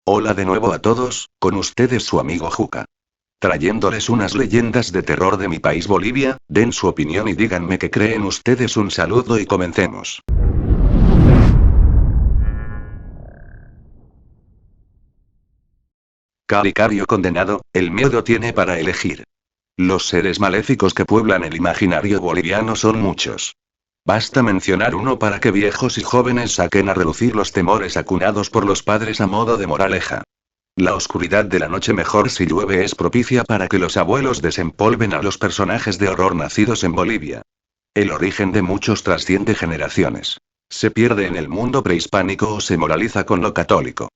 Hola de nuevo a todos, con ustedes su amigo Juca. Trayéndoles unas leyendas de terror de mi país Bolivia, den su opinión y díganme qué creen ustedes. Un saludo y comencemos. Caricario condenado, el miedo tiene para elegir. Los seres maléficos que pueblan el imaginario boliviano son muchos. Basta mencionar uno para que viejos y jóvenes saquen a relucir los temores acunados por los padres a modo de moraleja. La oscuridad de la noche, mejor si llueve, es propicia para que los abuelos desempolven a los personajes de horror nacidos en Bolivia. El origen de muchos trasciende generaciones. Se pierde en el mundo prehispánico o se moraliza con lo católico.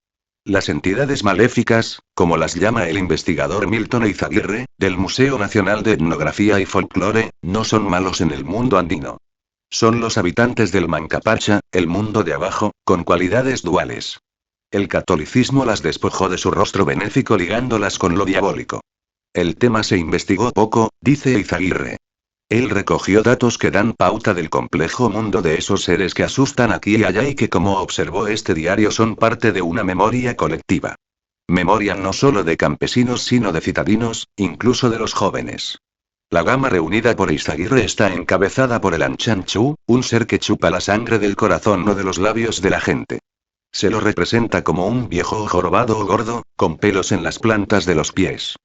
Las entidades maléficas, como las llama el investigador Milton Eizaguirre, del Museo Nacional de Etnografía y Folclore, no son malos en el mundo andino. Son los habitantes del Mancapacha, el mundo de abajo, con cualidades duales. El catolicismo las despojó de su rostro benéfico ligándolas con lo diabólico. El tema se investigó poco, dice Eizaguirre. Él recogió datos que dan pauta del complejo mundo de esos seres que asustan aquí y allá y que, como observó este diario, son parte de una memoria colectiva. Memoria no solo de campesinos sino de citadinos, incluso de los jóvenes. La gama reunida por Eizaguirre está encabezada por el Anchanchú, un ser que chupa la sangre del corazón o de los labios de la gente. Se lo representa como un viejo jorobado o gordo, con pelos en las plantas de los pies.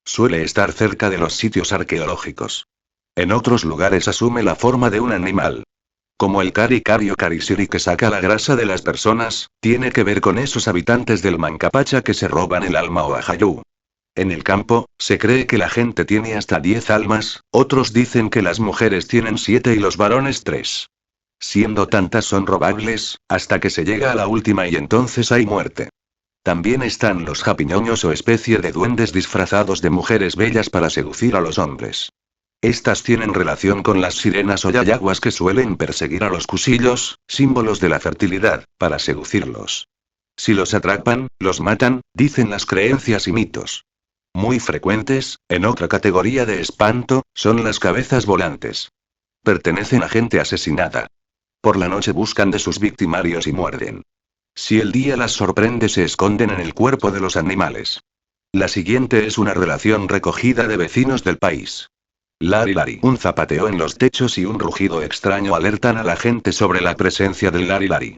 Suele estar cerca de los sitios arqueológicos. En otros lugares asume la forma de un animal. Como el caricario cariciri que saca la grasa de las personas, tiene que ver con esos habitantes del Mancapacha que se roban el alma o ajayú. En el campo, se cree que la gente tiene hasta 10 almas, otros dicen que las mujeres tienen 7 y los varones 3. Siendo tantas son robables, hasta que se llega a la última y entonces hay muerte. También están los japiñoños o especie de duendes disfrazados de mujeres bellas para seducir a los hombres. Estas tienen relación con las sirenas o yayaguas que suelen perseguir a los cusillos, símbolos de la fertilidad, para seducirlos. Si los atrapan, los matan, dicen las creencias y mitos. Muy frecuentes, en otra categoría de espanto, son las cabezas volantes. Pertenecen a gente asesinada. Por la noche buscan de sus victimarios y muerden. Si el día las sorprende, se esconden en el cuerpo de los animales. La siguiente es una relación recogida de vecinos del país. Lari Lari. Un zapateo en los techos y un rugido extraño alertan a la gente sobre la presencia del Lari Lari.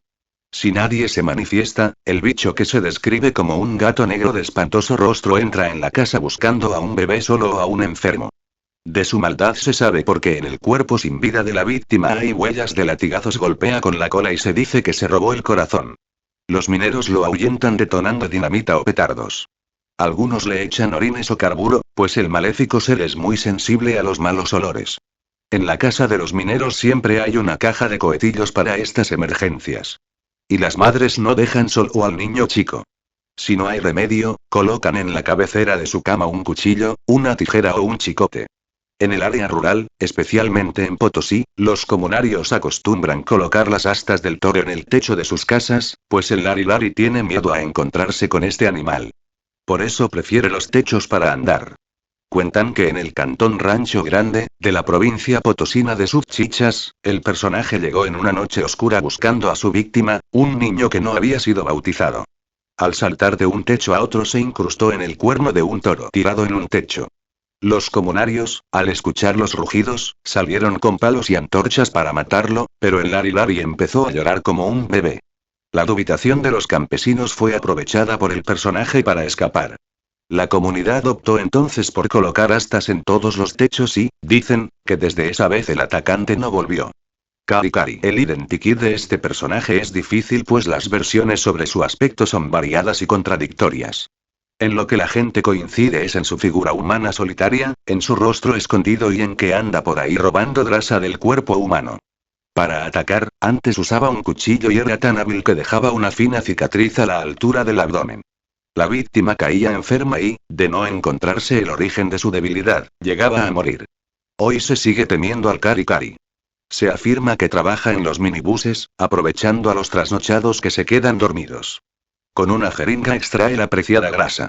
Si nadie se manifiesta, el bicho, que se describe como un gato negro de espantoso rostro, entra en la casa buscando a un bebé solo o a un enfermo. De su maldad se sabe porque en el cuerpo sin vida de la víctima hay huellas de latigazos, golpea con la cola y se dice que se robó el corazón. Los mineros lo ahuyentan detonando dinamita o petardos. Algunos le echan orines o carburo, pues el maléfico ser es muy sensible a los malos olores. En la casa de los mineros siempre hay una caja de cohetillos para estas emergencias. Y las madres no dejan solo al niño chico. Si no hay remedio, colocan en la cabecera de su cama un cuchillo, una tijera o un chicote. En el área rural, especialmente en Potosí, los comunarios acostumbran colocar las astas del toro en el techo de sus casas, pues el Lari Lari tiene miedo a encontrarse con este animal. Por eso prefiere los techos para andar. Cuentan que en el cantón Rancho Grande, de la provincia potosina de Subchichas, el personaje llegó en una noche oscura buscando a su víctima, un niño que no había sido bautizado. Al saltar de un techo a otro se incrustó en el cuerno de un toro tirado en un techo. Los comunarios, al escuchar los rugidos, salieron con palos y antorchas para matarlo, pero el Lari Lari empezó a llorar como un bebé. La dubitación de los campesinos fue aprovechada por el personaje para escapar. La comunidad optó entonces por colocar astas en todos los techos y, dicen, que desde esa vez el atacante no volvió. Cari Cari. El identikit de este personaje es difícil, pues las versiones sobre su aspecto son variadas y contradictorias. En lo que la gente coincide es en su figura humana solitaria, en su rostro escondido y en que anda por ahí robando grasa del cuerpo humano. Para atacar, antes usaba un cuchillo y era tan hábil que dejaba una fina cicatriz a la altura del abdomen. La víctima caía enferma y, de no encontrarse el origen de su debilidad, llegaba a morir. Hoy se sigue temiendo al Cari Cari. Se afirma que trabaja en los minibuses, aprovechando a los trasnochados que se quedan dormidos. Con una jeringa extrae la preciada grasa.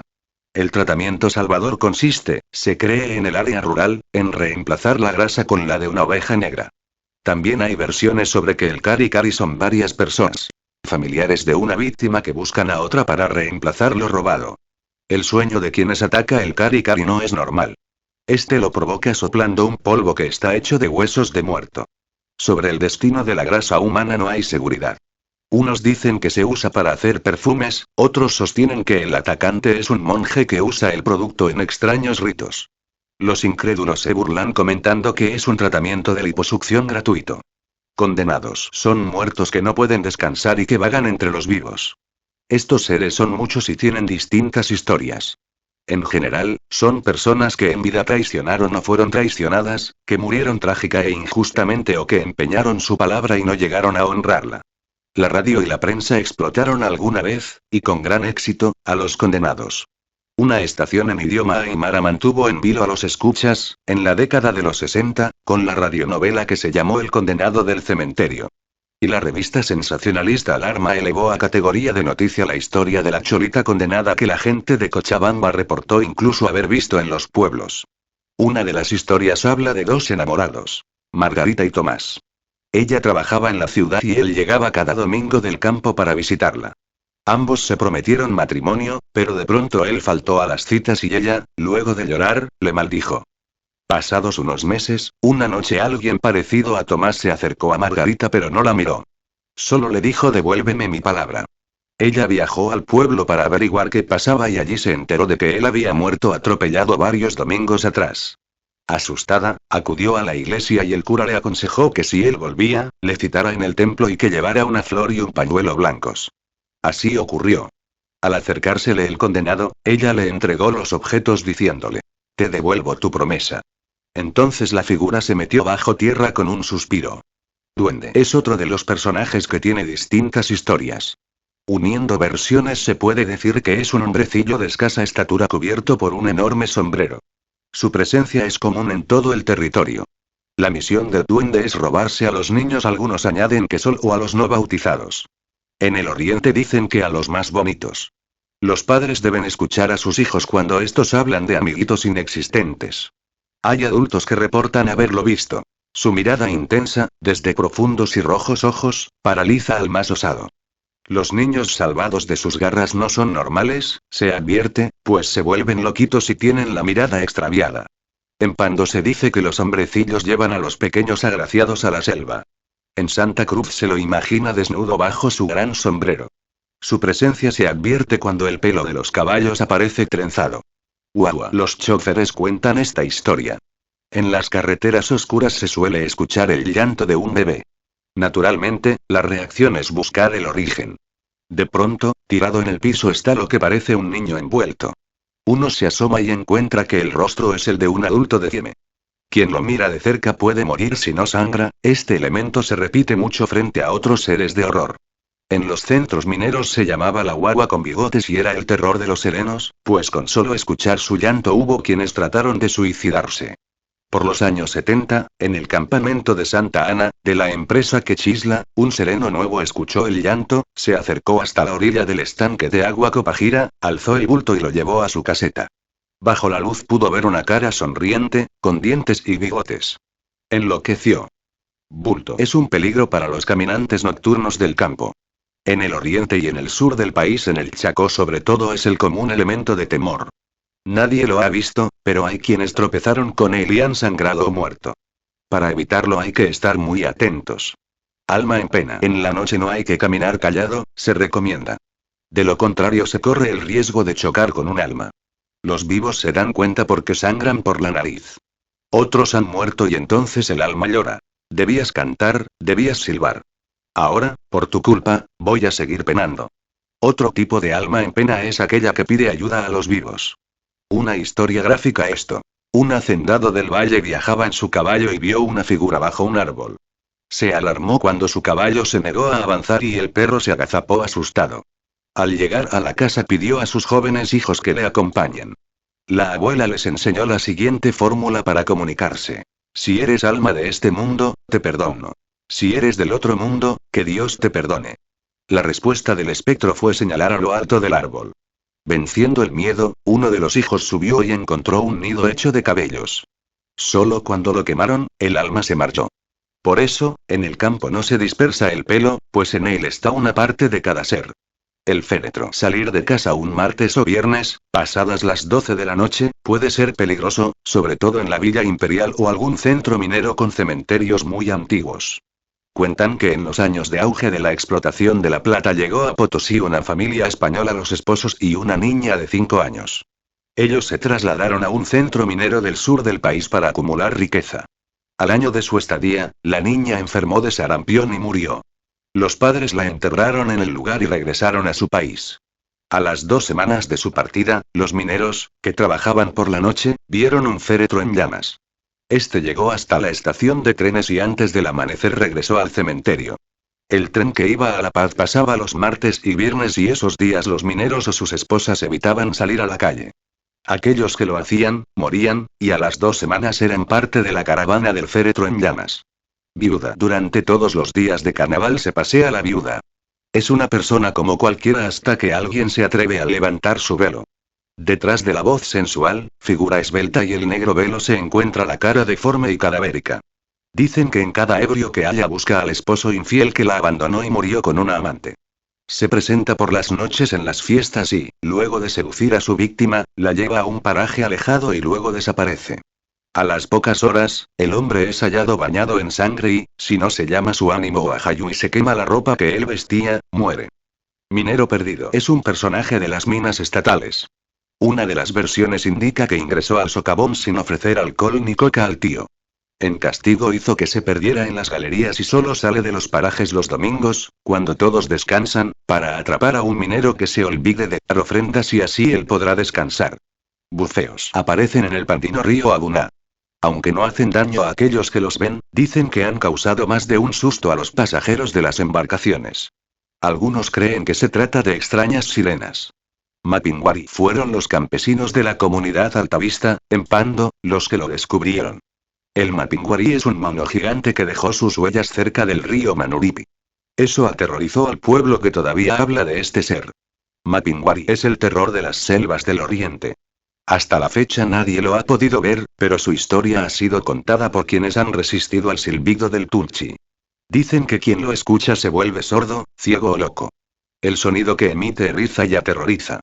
El tratamiento salvador consiste, se cree en el área rural, en reemplazar la grasa con la de una oveja negra. También hay versiones sobre que el Cari Cari son varias personas. Familiares de una víctima que buscan a otra para reemplazar lo robado. El sueño de quienes ataca el Kari-Kari no es normal. Este lo provoca soplando un polvo que está hecho de huesos de muerto. Sobre el destino de la grasa humana no hay seguridad. Unos dicen que se usa para hacer perfumes, otros sostienen que el atacante es un monje que usa el producto en extraños ritos. Los incrédulos se burlan comentando que es un tratamiento de liposucción gratuito. Condenados son muertos que no pueden descansar y que vagan entre los vivos. Estos seres son muchos y tienen distintas historias. En general, son personas que en vida traicionaron o fueron traicionadas, que murieron trágica e injustamente o que empeñaron su palabra y no llegaron a honrarla. La radio y la prensa explotaron alguna vez, y con gran éxito, a los condenados. Una estación en idioma aymara mantuvo en vilo a los escuchas, en la década de los 60, con la radionovela que se llamó El condenado del cementerio. Y la revista sensacionalista Alarma elevó a categoría de noticia la historia de la cholita condenada que la gente de Cochabamba reportó incluso haber visto en los pueblos. Una de las historias habla de dos enamorados, Margarita y Tomás. Ella trabajaba en la ciudad y él llegaba cada domingo del campo para visitarla. Ambos se prometieron matrimonio, pero de pronto él faltó a las citas y ella, luego de llorar, le maldijo. Pasados unos meses, una noche alguien parecido a Tomás se acercó a Margarita pero no la miró. Solo le dijo devuélveme mi palabra. Ella viajó al pueblo para averiguar qué pasaba y allí se enteró de que él había muerto atropellado varios domingos atrás. Asustada, acudió a la iglesia y el cura le aconsejó que si él volvía, le citara en el templo y que llevara una flor y un pañuelo blancos. Así ocurrió. Al acercársele el condenado, ella le entregó los objetos diciéndole: te devuelvo tu promesa. Entonces la figura se metió bajo tierra con un suspiro. Duende es otro de los personajes que tiene distintas historias. Uniendo versiones se puede decir que es un hombrecillo de escasa estatura cubierto por un enorme sombrero. Su presencia es común en todo el territorio. La misión del duende es robarse a los niños, algunos añaden que solo a los no bautizados. En el oriente dicen que a los más bonitos. Los padres deben escuchar a sus hijos cuando estos hablan de amiguitos inexistentes. Hay adultos que reportan haberlo visto. Su mirada intensa, desde profundos y rojos ojos, paraliza al más osado. Los niños salvados de sus garras no son normales, se advierte, pues se vuelven loquitos y tienen la mirada extraviada. En Pando se dice que los hombrecillos llevan a los pequeños agraciados a la selva. En Santa Cruz se lo imagina desnudo bajo su gran sombrero. Su presencia se advierte cuando el pelo de los caballos aparece trenzado. Los choferes cuentan esta historia. En las carreteras oscuras se suele escuchar el llanto de un bebé. Naturalmente, la reacción es buscar el origen. De pronto, tirado en el piso está lo que parece un niño envuelto. Uno se asoma y encuentra que el rostro es el de un adulto de cieme. Quien lo mira de cerca puede morir si no sangra. Este elemento se repite mucho frente a otros seres de horror. En los centros mineros se llamaba la guagua con bigotes y era el terror de los serenos, pues con solo escuchar su llanto hubo quienes trataron de suicidarse. Por los años 70, en el campamento de Santa Ana, de la empresa Quechisla, un sereno nuevo escuchó el llanto, se acercó hasta la orilla del estanque de agua Copajira, alzó el bulto y lo llevó a su caseta. Bajo la luz pudo ver una cara sonriente, con dientes y bigotes. Enloqueció. Bulto es un peligro para los caminantes nocturnos del campo. En el oriente y en el sur del país, en el Chacó sobre todo, es el común elemento de temor. Nadie lo ha visto, pero hay quienes tropezaron con él y han sangrado o muerto. Para evitarlo hay que estar muy atentos. Alma en pena. En la noche no hay que caminar callado, se recomienda. De lo contrario se corre el riesgo de chocar con un alma. Los vivos se dan cuenta porque sangran por la nariz. Otros han muerto y entonces el alma llora. Debías cantar, debías silbar. Ahora, por tu culpa, voy a seguir penando. Otro tipo de alma en pena es aquella que pide ayuda a los vivos. Una historia gráfica esto. Un hacendado del valle viajaba en su caballo y vio una figura bajo un árbol. Se alarmó cuando su caballo se negó a avanzar y el perro se agazapó asustado. Al llegar a la casa pidió a sus jóvenes hijos que le acompañen. La abuela les enseñó la siguiente fórmula para comunicarse. Si eres alma de este mundo, te perdono. Si eres del otro mundo, que Dios te perdone. La respuesta del espectro fue señalar a lo alto del árbol. Venciendo el miedo, uno de los hijos subió y encontró un nido hecho de cabellos. Solo cuando lo quemaron, el alma se marchó. Por eso, en el campo no se dispersa el pelo, pues en él está una parte de cada ser. El féretro. Salir de casa un martes o viernes, pasadas las 12 de la noche, puede ser peligroso, sobre todo en la Villa Imperial o algún centro minero con cementerios muy antiguos. Cuentan que en los años de auge de la explotación de la plata llegó a Potosí una familia española, los esposos y una niña de 5 años. Ellos se trasladaron a un centro minero del sur del país para acumular riqueza. Al año de su estadía, la niña enfermó de sarampión y murió. Los padres la enterraron en el lugar y regresaron a su país. A las 2 semanas de su partida, los mineros, que trabajaban por la noche, vieron un féretro en llamas. Este llegó hasta la estación de trenes y antes del amanecer regresó al cementerio. El tren que iba a La Paz pasaba los martes y viernes y esos días los mineros o sus esposas evitaban salir a la calle. Aquellos que lo hacían, morían, y a las 2 semanas eran parte de la caravana del féretro en llamas. Viuda. Durante todos los días de carnaval se pasea la viuda. Es una persona como cualquiera hasta que alguien se atreve a levantar su velo. Detrás de la voz sensual, figura esbelta y el negro velo se encuentra la cara deforme y cadavérica. Dicen que en cada ebrio que haya busca al esposo infiel que la abandonó y murió con una amante. Se presenta por las noches en las fiestas y, luego de seducir a su víctima, la lleva a un paraje alejado y luego desaparece. A las pocas horas, el hombre es hallado bañado en sangre y, si no se llama su ánimo o ajayu y se quema la ropa que él vestía, muere. Minero perdido. Es un personaje de las minas estatales. Una de las versiones indica que ingresó al socavón sin ofrecer alcohol ni coca al tío. En castigo hizo que se perdiera en las galerías y solo sale de los parajes los domingos, cuando todos descansan, para atrapar a un minero que se olvide de dar ofrendas y así él podrá descansar. Buceos. Aparecen en el Pandino río Abuná. Aunque no hacen daño a aquellos que los ven, dicen que han causado más de un susto a los pasajeros de las embarcaciones. Algunos creen que se trata de extrañas sirenas. Mapinguari fueron los campesinos de la comunidad Altavista, en Pando, los que lo descubrieron. El Mapinguari es un mono gigante que dejó sus huellas cerca del río Manuripi. Eso aterrorizó al pueblo que todavía habla de este ser. Mapinguari es el terror de las selvas del oriente. Hasta la fecha nadie lo ha podido ver, pero su historia ha sido contada por quienes han resistido al silbido del Tunchi. Dicen que quien lo escucha se vuelve sordo, ciego o loco. El sonido que emite eriza y aterroriza.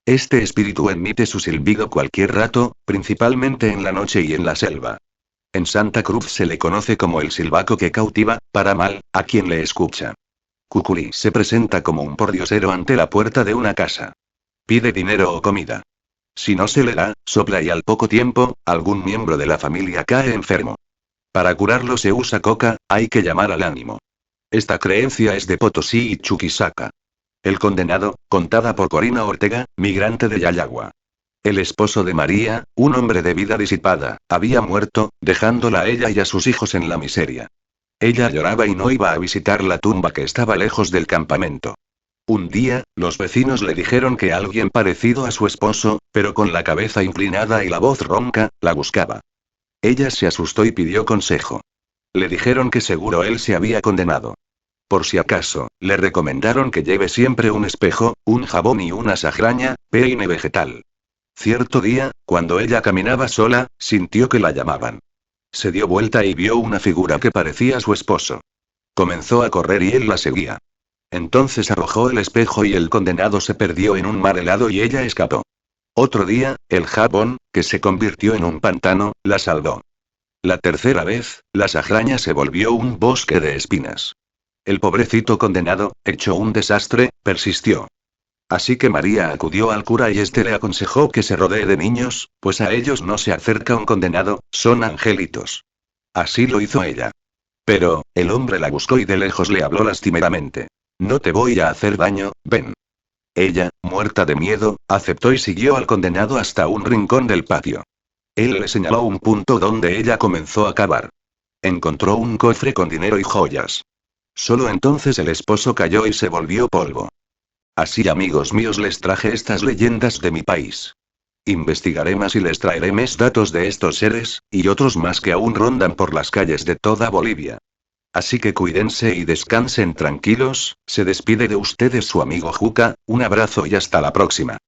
Este espíritu emite su silbido cualquier rato, principalmente en la noche y en la selva. En Santa Cruz se le conoce como el silbaco que cautiva, para mal, a quien le escucha. Cuculí se presenta como un pordiosero ante la puerta de una casa. Pide dinero o comida. Si no se le da, sopla y al poco tiempo, algún miembro de la familia cae enfermo. Para curarlo se usa coca, hay que llamar al ánimo. Esta creencia es de Potosí y Chuquisaca. El condenado, contada por Corina Ortega, migrante de Yayagua. El esposo de María, un hombre de vida disipada, había muerto, dejándola a ella y a sus hijos en la miseria. Ella lloraba y no iba a visitar la tumba que estaba lejos del campamento. Un día, los vecinos le dijeron que alguien parecido a su esposo, pero con la cabeza inclinada y la voz ronca, la buscaba. Ella se asustó y pidió consejo. Le dijeron que seguro él se había condenado. Por si acaso, le recomendaron que lleve siempre un espejo, un jabón y una sagraña, peine vegetal. Cierto día, cuando ella caminaba sola, sintió que la llamaban. Se dio vuelta y vio una figura que parecía su esposo. Comenzó a correr y él la seguía. Entonces arrojó el espejo y el condenado se perdió en un mar helado y ella escapó. Otro día, el jabón, que se convirtió en un pantano, la salvó. La tercera vez, la sagraña se volvió un bosque de espinas. El pobrecito condenado, hecho un desastre, persistió. Así que María acudió al cura y este le aconsejó que se rodee de niños, pues a ellos no se acerca un condenado, son angelitos. Así lo hizo ella. Pero, el hombre la buscó y de lejos le habló lastimeramente. No te voy a hacer daño, ven. Ella, muerta de miedo, aceptó y siguió al condenado hasta un rincón del patio. Él le señaló un punto donde ella comenzó a cavar. Encontró un cofre con dinero y joyas. Solo entonces el esposo cayó y se volvió polvo. Así, amigos míos, les traje estas leyendas de mi país. Investigaré más y les traeré más datos de estos seres, y otros más que aún rondan por las calles de toda Bolivia. Así que cuídense y descansen tranquilos, se despide de ustedes su amigo Juca, un abrazo y hasta la próxima.